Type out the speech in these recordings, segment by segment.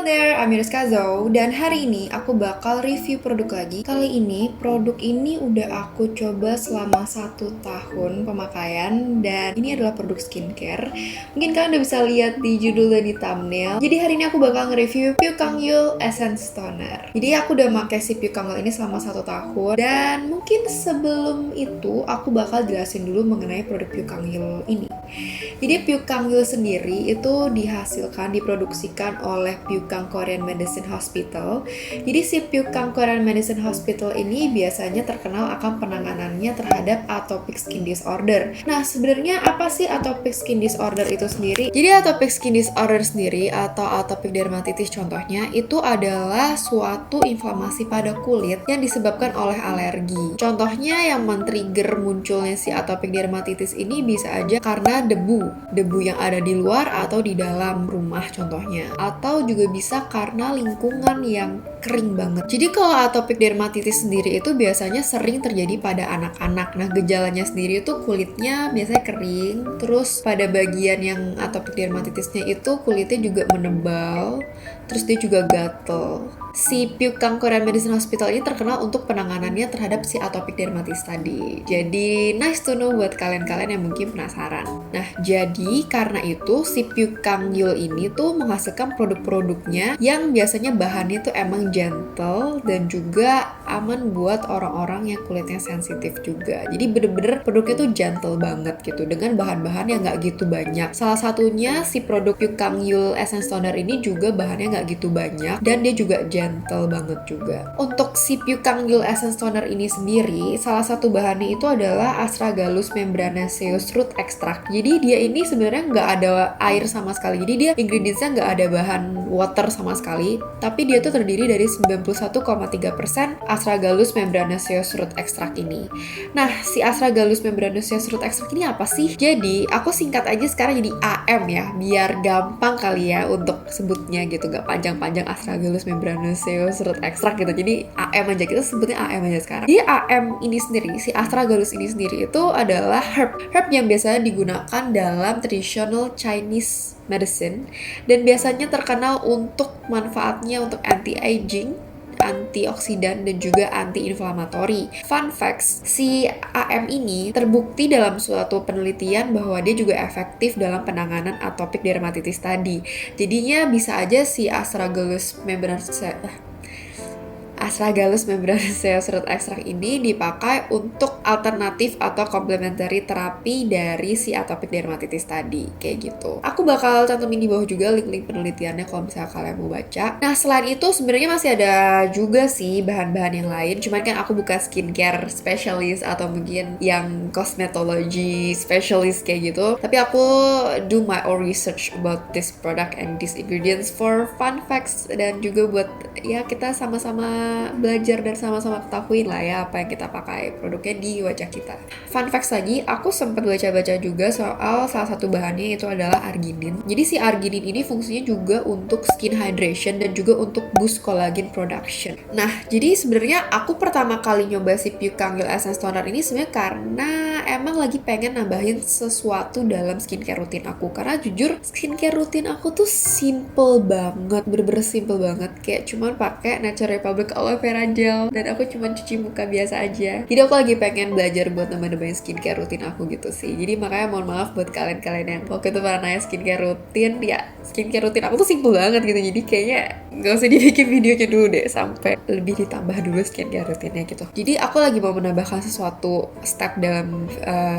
there, I'm Rizka Zhou, dan hari ini aku bakal review produk lagi. Kali ini, produk ini udah aku coba selama 1 tahun pemakaian, dan ini adalah produk skincare. Mungkin kalian udah bisa lihat di judul dan di thumbnail. Jadi hari ini aku bakal nge-review Pyukangyul Essence Toner. Jadi aku udah pakai si Pyukangyul ini selama 1 tahun, dan mungkin sebelum itu aku bakal jelasin dulu mengenai produk Pyukangyul ini. Jadi Pyukangyul sendiri itu diproduksikan oleh Pyukang Korean Medicine Hospital. Jadi si Pyukang Korean Medicine Hospital ini biasanya terkenal akan penanganannya terhadap atopic skin disorder. Nah, sebenarnya apa sih atopic skin disorder itu sendiri? Jadi atopic skin disorder sendiri atau atopic dermatitis contohnya itu adalah suatu inflamasi pada kulit yang disebabkan oleh alergi. Contohnya yang men-trigger munculnya si atopic dermatitis ini bisa aja karena debu yang ada di luar atau di dalam rumah contohnya, atau juga bisa karena lingkungan yang kering banget. Jadi kalau atopic dermatitis sendiri itu biasanya sering terjadi pada anak-anak. Nah, gejalanya sendiri itu kulitnya biasanya kering, terus pada bagian yang atopic dermatitisnya itu kulitnya juga menebal, terus dia juga gatel. Si Pyukang Korean Medicine Hospital ini terkenal untuk penanganannya terhadap si atopic dermatitis tadi. Jadi nice to know buat kalian-kalian yang mungkin penasaran. Nah, jadi karena itu si Pyukangyul ini tuh menghasilkan produk-produknya yang biasanya bahannya tuh emang gentle dan juga aman buat orang-orang yang kulitnya sensitif juga. Jadi bener-bener produknya tuh gentle banget gitu dengan bahan-bahan yang nggak gitu banyak. Salah satunya si produk Pyukangyul Essence Toner ini juga bahannya nggak gitu banyak dan dia juga gentle banget juga. Untuk si Pyukangyul Essence Toner ini sendiri, salah satu bahannya itu adalah Astragalus membranaceus root extract. Jadi dia ini sebenarnya nggak ada air sama sekali. Jadi dia ingredientsnya nggak ada bahan water sama sekali, tapi dia tuh terdiri dari 91,3% Astragalus membranaceus root extract ini. Nah, si Astragalus membranaceus root extract ini apa sih? Jadi, aku singkat aja sekarang jadi AM ya, biar gampang kali ya untuk sebutnya gitu, nggak panjang-panjang Astragalus membranaceus root extract gitu. Jadi AM aja, kita sebutnya AM aja sekarang. Jadi AM ini sendiri, si Astragalus ini sendiri itu adalah herb yang biasanya digunakan dalam traditional Chinese medicine dan biasanya terkenal untuk manfaatnya untuk anti-aging, antioksidan, dan juga anti-inflamatori. Fun facts, si AM ini terbukti dalam suatu penelitian bahwa dia juga efektif dalam penanganan atopic dermatitis tadi. Jadinya bisa aja si Astragalus membranaceus root extract ini dipakai untuk alternatif atau complementary terapi dari si atopic dermatitis tadi, kayak gitu. Aku bakal cantumin di bawah juga link-link penelitiannya kalau misalnya kalian mau baca. Nah, selain itu sebenarnya masih ada juga sih bahan-bahan yang lain, cuman kan aku bukan skincare specialist atau mungkin yang cosmetology specialist kayak gitu, tapi aku do my own research about this product and these ingredients for fun facts dan juga buat ya kita sama-sama belajar dan sama-sama ketahuin lah ya apa yang kita pakai produknya di wajah kita. Fun facts lagi, aku sempat baca-baca juga soal salah satu bahannya itu adalah arginin. Jadi si arginin ini fungsinya juga untuk skin hydration dan juga untuk boost collagen production. Nah, jadi sebenarnya aku pertama kali nyoba si Pyukangyul Essence Toner ini sebenarnya karena emang lagi pengen nambahin sesuatu dalam skincare rutin aku. Karena jujur skincare rutin aku tuh simple banget, bener-bener simple banget. Kayak cuman pakai Nature Republic aloe vera gel dan aku cuman cuci muka biasa aja. Jadi aku lagi pengen belajar buat nambah-nambahin skincare rutin aku gitu sih. Jadi makanya mohon maaf buat kalian-kalian yang waktu itu pada nanya skincare rutin, ya skincare rutin aku tuh simple banget gitu. Jadi kayaknya gak usah dibikin videonya dulu deh sampai lebih ditambah dulu skincare rutinnya gitu. Jadi aku lagi mau menambahkan sesuatu step dalam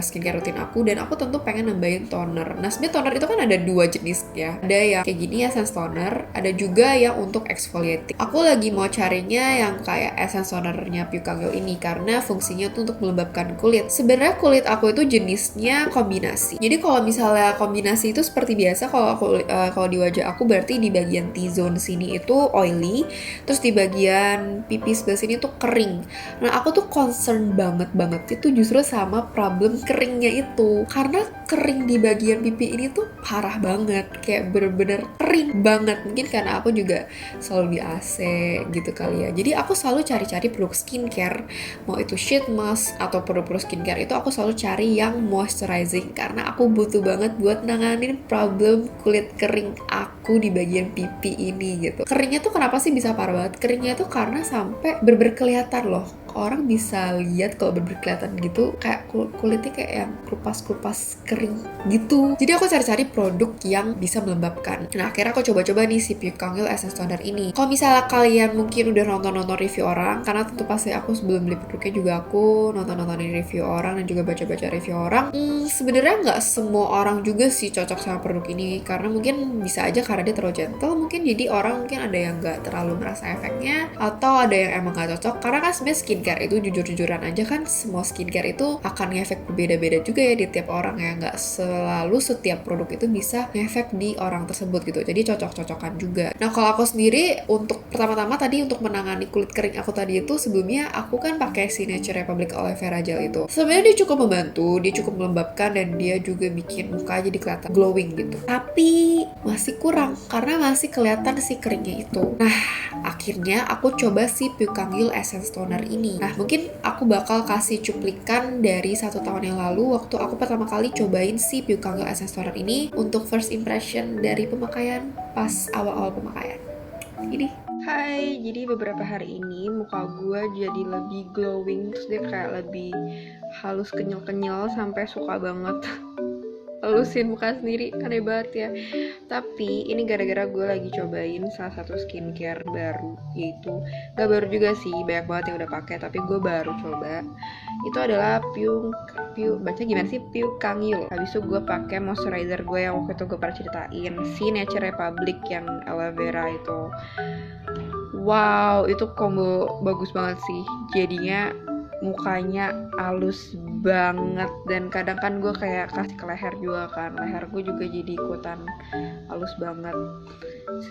skincare rutin aku dan aku tentu pengen nambahin toner. Nah, sebenarnya toner itu kan ada 2 jenis ya. Ada yang kayak gini essence toner, ada juga yang untuk exfoliating. Aku lagi mau carinya yang kayak essence tonernya Pyukangyul ini karena fungsinya tuh untuk melembabkan kulit. Sebenarnya kulit aku itu jenisnya kombinasi. Jadi kalau misalnya kombinasi itu seperti biasa kalau di wajah aku berarti di bagian T-zone sini itu oily, terus di bagian pipi sebelah sini tuh kering. Nah, aku tuh concern banget itu justru sama problem keringnya itu. Karena kering di bagian pipi ini tuh parah banget, kayak bener-bener kering banget. Mungkin karena aku juga selalu di AC gitu kali ya. Jadi aku selalu cari-cari produk skincare, mau itu sheet mask atau produk-produk skincare itu aku selalu cari yang moisturizing karena aku butuh banget buat nanganin problem kulit kering aku di bagian pipi ini gitu. Keringnya tuh kenapa sih bisa parah banget? Keringnya tuh karena sampai berkelihatan loh. Orang bisa lihat kalau berkelihatan gitu kayak kulitnya kayak yang kelupas-kelupas kering gitu. Jadi aku cari-cari produk yang bisa melembabkan. Nah akhirnya aku coba-coba nih si Purekangeul Essence Toner ini. Kalau misalnya kalian mungkin udah nonton review orang, karena tentu pasti aku sebelum beli produknya juga aku nontonin review orang dan juga baca-baca review orang. Sebenarnya nggak semua orang juga sih cocok sama produk ini karena mungkin bisa aja karena dia terlalu gentle, mungkin jadi orang mungkin ada yang nggak terlalu merasa efeknya atau ada yang emang nggak cocok karena kan sebenarnya skincare itu jujur-jujuran aja kan semua skincare itu akan ngefek berbeda-beda juga ya di tiap orang ya, nggak selalu setiap produk itu bisa ngefek di orang tersebut gitu, jadi cocok-cocokan juga. Nah kalau aku sendiri untuk pertama-tama tadi untuk menangani kulit kering aku tadi itu sebelumnya aku kan pakai si Nature Republic Aloe Vera Gel itu. Sebenarnya dia cukup membantu, dia cukup melembabkan dan dia juga bikin muka jadi kelihatan glowing gitu. Tapi masih kurang karena masih kelihatan si keringnya itu. Nah akhirnya aku coba si Purekangeul Essence Toner ini. Nah mungkin aku bakal kasih cuplikan dari 1 tahun yang lalu waktu aku pertama kali cobain si Purekangeul Essence Toner ini untuk first impression dari pemakaian pas awal-awal pemakaian. Ini. Hai, jadi beberapa hari ini muka gue jadi lebih glowing, terus dia kayak lebih halus kenyal-kenyal sampai suka banget halusin muka sendiri, aneh banget ya. Tapi ini gara-gara gue lagi cobain salah satu skincare baru, yaitu gak baru juga sih, banyak banget yang udah pakai tapi gue baru coba. Itu adalah baca gimana sih, Purekangeul. Habis itu gue pakai moisturizer gue yang waktu itu gue pernah ceritain, si Nature Republic yang aloe vera itu. Wow, itu combo bagus banget sih. Jadinya mukanya halus banget, dan kadang kan gue kayak kasih ke leher juga kan, leher gue juga jadi ikutan halus banget.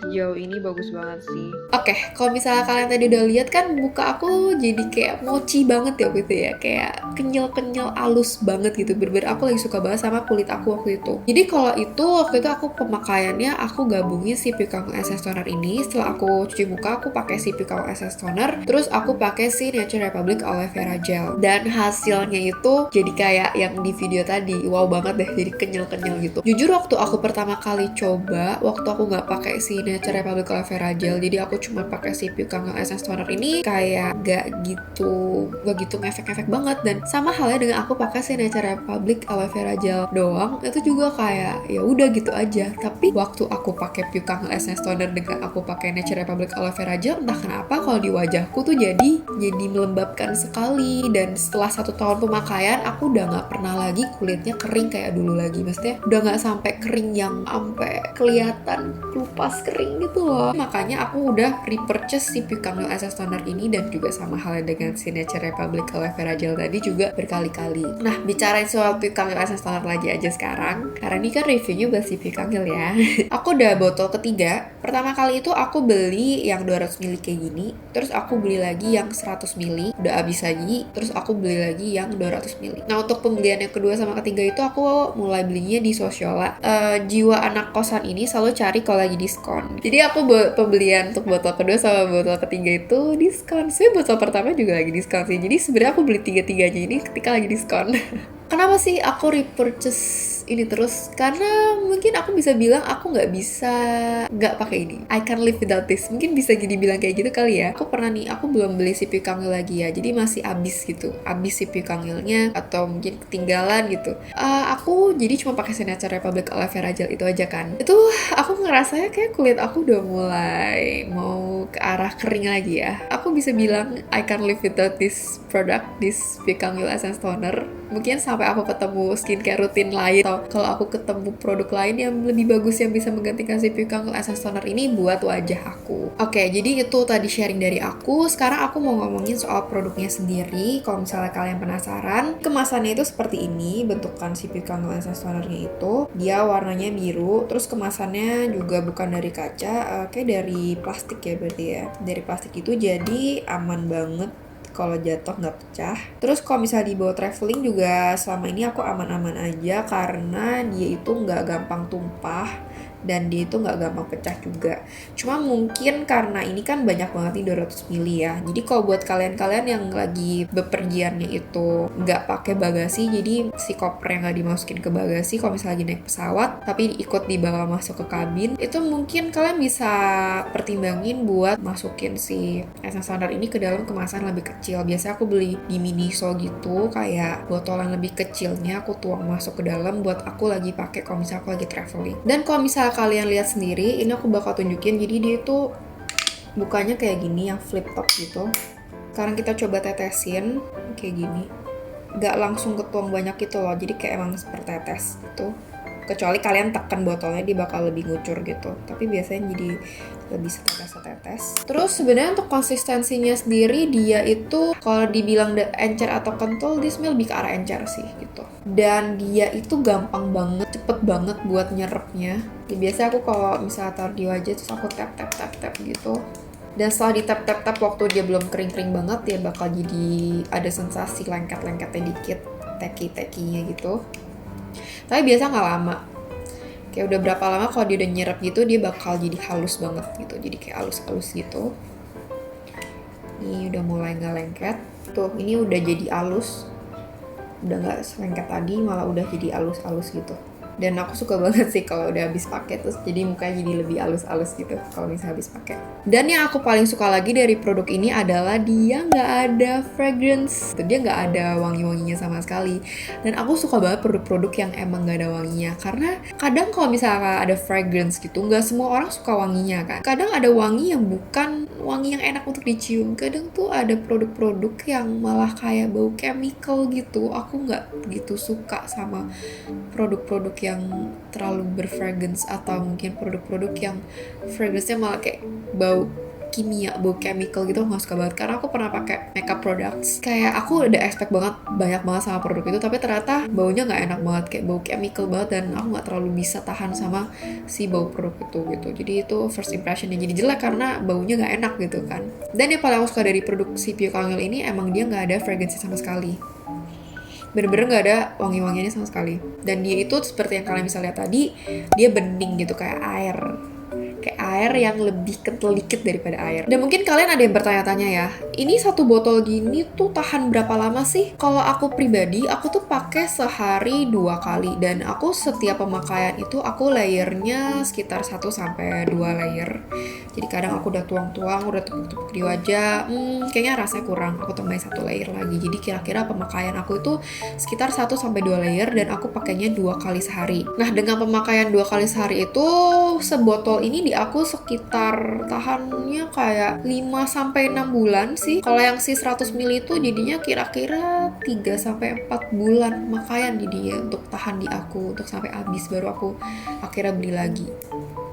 Sejauh ini bagus banget sih. Oke, kalau misalnya kalian tadi udah lihat kan muka aku jadi kayak mochi banget ya gitu ya, kayak kenyal-kenyal halus banget gitu. Bener-bener aku lagi suka banget sama kulit aku waktu itu. Jadi kalau itu waktu itu aku pemakaiannya aku gabungin si Purekangeul Essence Toner ini. Setelah aku cuci muka aku pakai si Purekangeul Essence Toner, terus aku pakai si Nature Republic Aloe Vera Gel, dan hasilnya itu jadi kayak yang di video tadi. Wow banget deh, jadi kenyal-kenyal gitu. Jujur waktu aku pertama kali coba, waktu aku nggak pakai si Nature Republic Aloe Vera Gel, jadi aku cuma pakai si Purekangeul Essence Toner ini, kayak gak gitu ngefek-ngefek banget. Dan sama halnya dengan aku pakai si Nature Republic Aloe Vera Gel doang, itu juga kayak ya udah gitu aja. Tapi waktu aku pakai Purekangeul Essence Toner dengan aku pakai Nature Republic Aloe Vera Gel, entah kenapa kalau di wajahku tuh jadi melembabkan sekali. Dan setelah 1 tahun pemakaian aku udah nggak pernah lagi kulitnya kering kayak dulu lagi. Maksudnya udah nggak sampai kering yang sampai kelihatan kelupas kering gitu loh. Makanya aku udah repurchase si Purekangeul Essence Toner ini, dan juga sama halnya dengan si Nature Republic Aloe Vera Gel tadi juga berkali-kali. Nah bicarain soal Purekangeul Essence Toner lagi aja sekarang, karena ini kan reviewnya buat si Purekangeul ya. Aku udah botol ketiga. Pertama kali itu aku beli yang 200 ml kayak gini, terus aku beli lagi yang 100 ml, udah habis lagi, terus aku beli lagi yang 200 ml. Nah untuk pembelian yang kedua sama ketiga itu aku mulai belinya di Sociola. Jiwa anak kosan ini selalu cari kalau lagi diskon. Jadi aku pembelian untuk botol kedua sama botol ketiga itu diskon. Sebenarnya botol pertama juga lagi diskon sih. Jadi sebenarnya aku beli tiga-tiganya ini ketika lagi diskon. Kenapa sih aku repurchase ini terus? Karena mungkin aku bisa bilang aku nggak bisa nggak pakai ini. I can't live without this. Mungkin bisa jadi bilang kayak gitu kali ya. Aku pernah nih, aku belum beli si Purekangeul lagi ya. Jadi masih abis gitu. Abis si Purekangeulnya atau mungkin ketinggalan gitu. Aku jadi cuma pakai si Nature Republic Aloe Vera Gel itu aja kan. Itu aku ngerasanya kayak kulit aku udah mulai mau ke arah kering lagi ya. Aku bisa bilang I can't live without this product, this Purekangeul Essence Toner. Mungkin sampai aku ketemu skincare rutin lain, atau kalau aku ketemu produk lain yang lebih bagus yang bisa menggantikan si Purekangeul Essence Toner ini buat wajah aku. Oke, jadi itu tadi sharing dari aku. Sekarang aku mau ngomongin soal produknya sendiri. Kalau misalnya kalian penasaran, kemasannya itu seperti ini bentukan si Purekangeul Essence Tonernya itu. Dia warnanya biru, terus kemasannya juga bukan dari kaca, kayak dari plastik ya berarti ya. Dari plastik itu, jadi aman banget kalau jatuh nggak pecah. Terus kalau misalnya dibawa traveling juga selama ini aku aman-aman aja karena dia itu nggak gampang tumpah dan dia itu nggak gampang pecah juga. Cuma mungkin karena ini kan banyak banget nih 200 ml ya. Jadi kalau buat kalian-kalian yang lagi bepergiannya itu nggak pakai bagasi, jadi si koper yang nggak dimasukin ke bagasi kalau misalnya lagi naik pesawat tapi ikut dibawa masuk ke kabin, itu mungkin kalian bisa pertimbangin buat masukin si Essence Toner ini ke dalam kemasan lebih kecil. Biasanya aku beli di Miniso gitu, kayak botol yang lebih kecilnya aku tuang masuk ke dalam buat aku lagi pakai kalau misalnya aku lagi traveling. Dan kalau misalnya kalian lihat sendiri, ini aku bakal tunjukin. Jadi dia itu bukanya kayak gini, yang flip top gitu. Sekarang kita coba tetesin kayak gini. Gak langsung ketuang banyak gitu loh, jadi kayak emang sepertetes gitu. Kecuali kalian tekan botolnya, dia bakal lebih ngucur gitu. Tapi biasanya jadi lebih setetes-setetes. Terus sebenarnya untuk konsistensinya sendiri, dia itu kalau dibilang encer atau kental, dia sebenarnya lebih ke arah encer sih gitu. Dan dia itu gampang banget, cepet banget buat nyerapnya. Jadi biasa aku kalau misalnya taruh di wajah terus aku tap gitu. Dan setelah di tap waktu dia belum kering-kering banget, dia bakal jadi ada sensasi lengket-lengketnya dikit, teki-tekinya gitu. Tapi biasa nggak lama. Kayak udah berapa lama kalau dia udah nyerap gitu, dia bakal jadi halus banget gitu. Jadi kayak halus-halus gitu. Ini udah mulai nggak lengket. Tuh, ini udah jadi halus. Udah nggak selengket tadi, malah udah jadi halus-halus gitu. Dan aku suka banget sih kalau udah habis pakai, terus jadi mukanya jadi lebih halus-halus gitu kalau misalnya habis pakai. Dan yang aku paling suka lagi dari produk ini adalah dia nggak ada fragrance, dia nggak ada wangi-wanginya sama sekali. Dan aku suka banget produk-produk yang emang nggak ada wanginya, karena kadang kalau misalnya ada fragrance gitu, nggak semua orang suka wanginya kan. Kadang ada wangi yang bukan wangi yang enak untuk dicium, kadang tuh ada produk-produk yang malah kayak bau chemical gitu. Aku nggak gitu suka sama produk-produk yang terlalu berfragrance, atau mungkin produk-produk yang fragrance-nya malah kayak bau kimia, bau chemical gitu. Aku gak suka banget, karena aku pernah pakai makeup products kayak aku udah expect banyak banget sama produk itu, tapi ternyata baunya gak enak banget, kayak bau chemical banget, dan aku gak terlalu bisa tahan sama si bau produk itu gitu. Jadi itu first impressionnya jadi jelek karena baunya gak enak gitu kan. Dan yang paling aku suka dari produk si Pure Kangil ini, emang dia gak ada fragrance sama sekali, bener-bener gak ada wangi-wangiannya sama sekali. Dan dia itu seperti yang kalian bisa lihat tadi, dia bening gitu, kayak air yang lebih kental dikit daripada air. Dan mungkin kalian ada yang bertanya-tanya ya, ini satu botol gini tuh tahan berapa lama sih? Kalau aku pribadi, aku tuh pakai sehari 2 kali, dan aku setiap pemakaian itu aku layernya sekitar 1-2 layer. Jadi kadang aku udah tuang-tuang, udah tepuk-tepuk di wajah, kayaknya rasanya kurang, aku tambahin 1 layer lagi. Jadi kira-kira pemakaian aku itu sekitar 1-2 layer, dan aku pakainya 2 kali sehari. Nah, dengan pemakaian 2 kali sehari itu, sebotol ini di aku sekitar tahannya kayak 5-6 bulan sih. Kalau yang si 100 ml itu jadinya kira-kira 3-4 bulan pemakaian jadinya untuk tahan di aku, untuk sampai habis baru aku akhirnya beli lagi.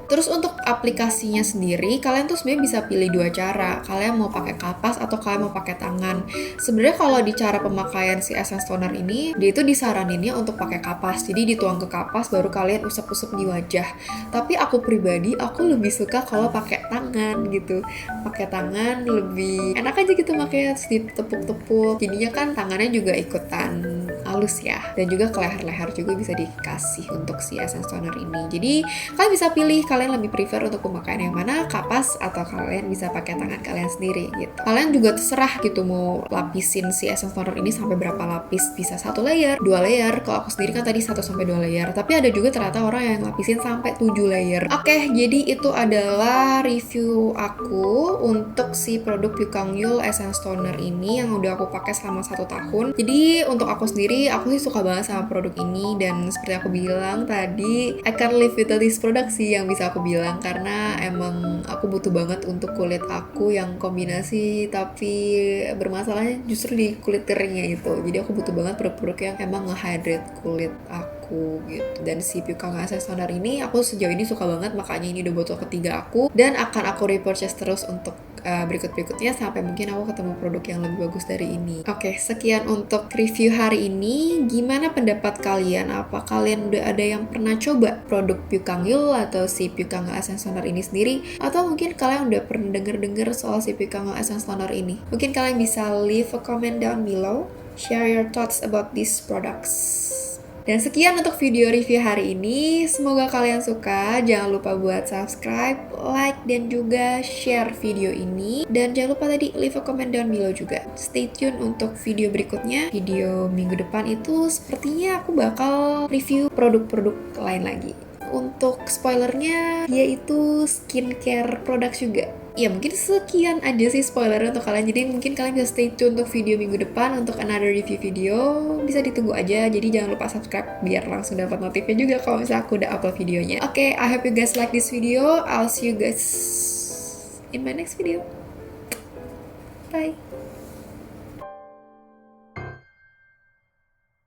Terus untuk aplikasinya sendiri, kalian tuh sebenarnya bisa pilih 2 cara. Kalian mau pakai kapas atau kalian mau pakai tangan. Sebenarnya kalau di cara pemakaian si Essence Toner ini, dia itu disaraninnya untuk pakai kapas. Jadi dituang ke kapas baru kalian usap-usap di wajah. Tapi aku pribadi, aku lebih suka kalau pakai tangan gitu. Pakai tangan lebih enak aja gitu, makanya ditepuk-tepuk. Jadinya kan tangannya juga ikutan halus ya. Dan juga ke leher-leher juga bisa dikasih untuk si Essence Toner ini. Jadi kalian bisa pilih kalian lebih prefer untuk pemakaian yang mana, kapas atau kalian bisa pakai tangan kalian sendiri gitu. Kalian juga terserah gitu mau lapisin si Essence Toner ini sampai berapa lapis, bisa 1 layer, 2 layer. Kalau aku sendiri kan tadi 1-2 layer, tapi ada juga ternyata orang yang lapisin sampai 7 layer. Oke, jadi itu adalah review aku untuk si produk Pure Kangil Essence Toner ini yang udah aku pakai selama 1 tahun. Jadi untuk aku sendiri, aku sih suka banget sama produk ini, dan seperti aku bilang tadi, I can't live without this product sih yang bisa aku bilang, karena emang aku butuh banget untuk kulit aku yang kombinasi tapi bermasalahnya justru di kulit keringnya itu. Jadi aku butuh banget produk-produk yang emang nge-hydrate kulit aku. aku gitu. Dan si Pukang Essence Toner ini aku sejauh ini suka banget, makanya ini udah botol ketiga aku, dan akan aku repurchase terus untuk berikut-berikutnya sampai mungkin aku ketemu produk yang lebih bagus dari ini. Oke, sekian untuk review hari ini. Gimana pendapat kalian? Apa kalian udah ada yang pernah coba produk Pukang Yul atau si Pukang Essence Toner ini sendiri? Atau mungkin kalian udah pernah denger soal si Pukang Essence Toner ini? Mungkin kalian bisa leave a comment down below. Share your thoughts about these products. Dan sekian untuk video review hari ini. Semoga kalian suka. Jangan lupa buat subscribe, like, dan juga share video ini. Dan jangan lupa tadi leave a comment down below juga. Stay tune untuk video berikutnya. Video minggu depan itu sepertinya aku bakal review produk-produk lain lagi. Untuk spoilernya, yaitu skincare produk juga. Ya mungkin sekian aja sih spoilernya untuk kalian. Jadi mungkin kalian bisa stay tune untuk video minggu depan untuk another review video. Bisa ditunggu aja. Jadi jangan lupa subscribe biar langsung dapat notifnya juga kalau misalnya aku udah upload videonya. Oke, I hope you guys like this video. I'll see you guys in my next video. Bye.